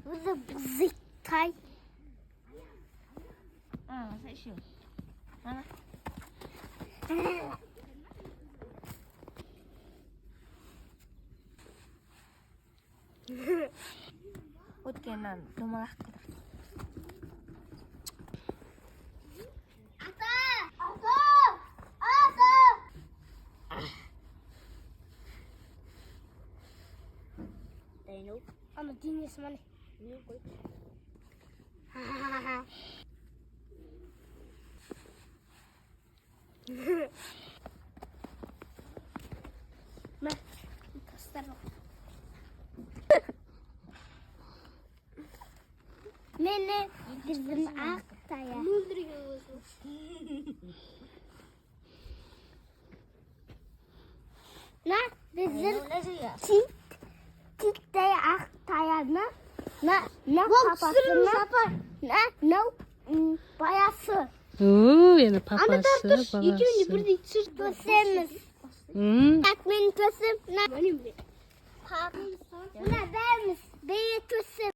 Burada zıktay. Saya siu. Mana? O'tgandan dumaloq qilib. Dino. Ama dinles mana? Yok koy. Ma, kastar. Ne? Bizim aktaya. Ne? Bizim Tikte aktaya ne papasına ne bayası. Yani papası babası. Burada tüsemiz. Takmin tüsem ne? Ne vermiş? Beni tüsem.